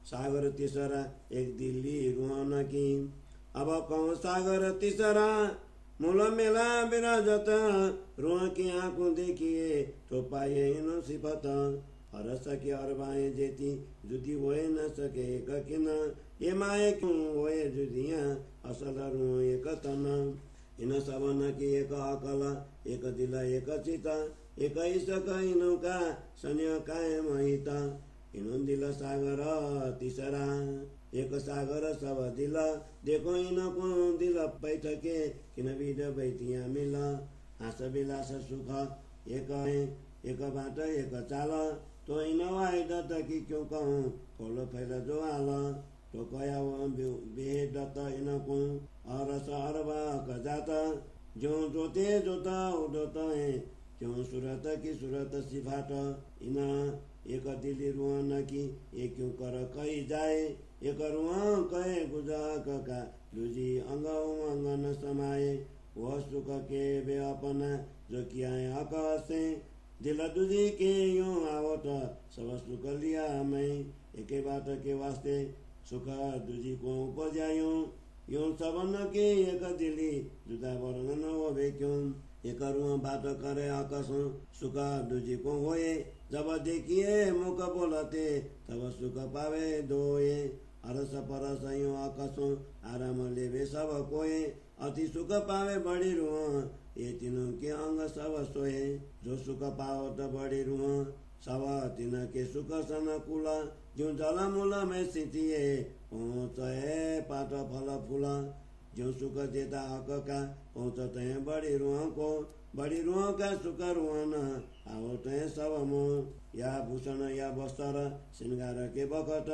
सागर तीसरा एक दिल्ली रुआन की। अब कहूँ सागर तीसरा मूल मेला विराजत, रुआ की आंखों देखिए तो पाए इन सिफत। हरस की अरबाएं जेती जुदी होए न सके किन, ये माए क्यों होए जुदियाँ असल रू एक तन। इन सबन की एक अकल एक दिल एक चिता, एक इसक इनु का सन्य कायम हिता। इनु दिल सागर तीसरा एक सागर सब दिल, देखो इन को दिल पैठके किन विध बैतिया मिल। हाँस विलास सुख एक बाट एक चाल, तो इन वाइदत कि क्यों कहूँ खोल फैल जो आल। तो कया बेदत इनको अरस अरबा जात, जो जोते जोता उदत है क्यों सूरत की सूरत सिफाट। इन एक दिली रुआन की एक क्यों कर कही जाए, एक रुआ कहे गुजा का लुजी अंग अंगन समाये। वह सुख के वे अपना जो किया आकाशे, दिल दूजी के यूं आवत सब सुख लिया मैं। एक बात के वास्ते सुख दूजी को उपजा यूं सबन के एक दिली जुदा वर्णन होवे क्यों। एक रुआ बात करे आकाश सुख दूजी को होए, जब देखिए मुख बोलते तब सुख पावे दोए। अरस परस यूं आकाश आराम लेवे सब कोए, अति सुख पावे बड़ी रुआ ये तीनों के अंग सब सोए। जो सुख पावत बड़ी रुआ सब तीन के सुख सन कुला, जो जल मूल में सितिए पहुँचे पात फल फूला। जो सुख देता हक का पहुँचते हैं बड़ी रुआ को, बड़ी रुआ का सुख रुआन आवते हैं सब मोह। या भूषण या वस्त्र श्रृंगार के बखत,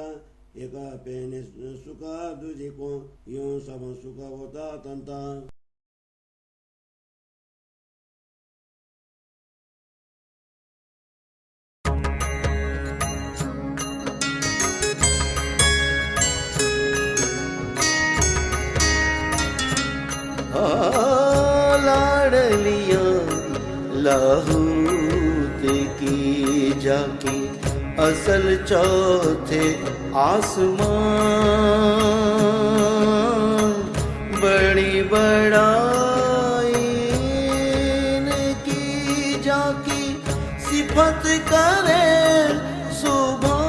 एक पहने सुख दूजी को यूं सब सुख होता तंता। लाडलिया लाहूत की जाके असल चौथे आसमां, बड़ी बड़ाई की जाकी सिफत करे सुबह।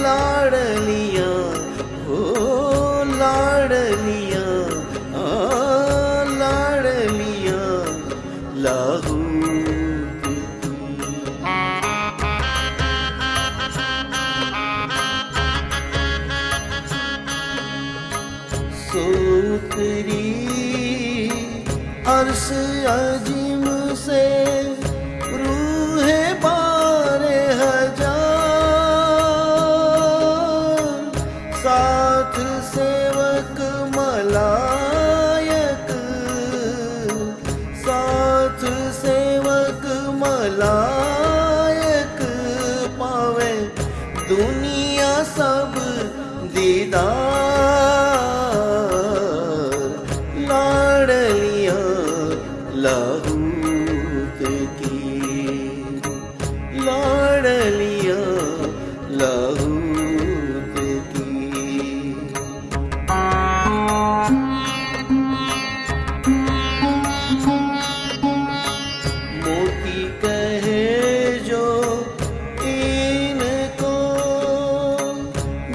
लाडलिया हो लाडलिया लाडलिया लाहू सोतरी अर्श अजीम से रूहे बारे हजार, साथ सेवक मलायक, साथ सेवक मलायक पावे दुनिया सब दीदार। लाडलिया लाहूत की लाडलिया लाहूत की। मोती कहे जो इनको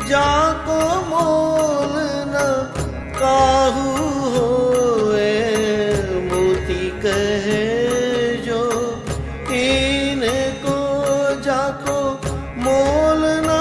जाको मोल न काहू होए। मोती कहे जो इनको जाको मोल न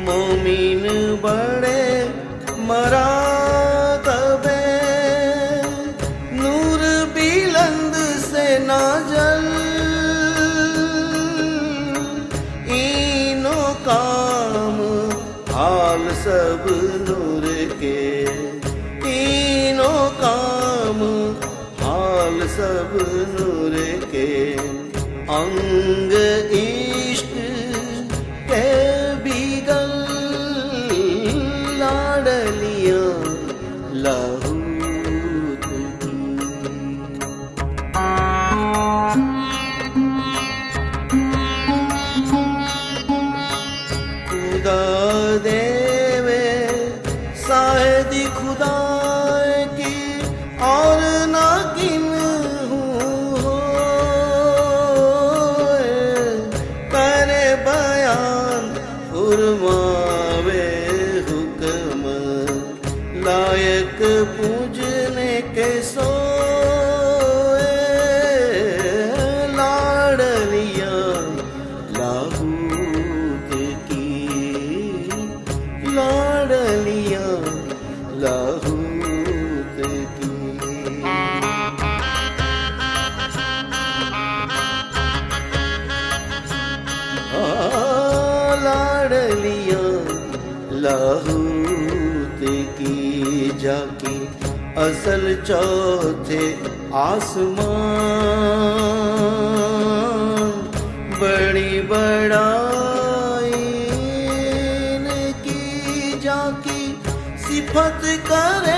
मोमिन बड़े मरातबे नूर बिलंद से नाजल इनो काम हाल सब नूर के तीनों काम हाल सब नूर के अंग इश्क के बिगल लाडलिया लाहूत की खुदा देवे साहिदी खुदा की और ना किन करे बयान फुरमावे हुक्म लायक पूजने के सोए लाडलिया लाहूत की लाडलिया लाहूत की लाडलिया लाहूत की जाकी असल चौथे आसमान बड़ी बड़ाई की जाकी सिफत करे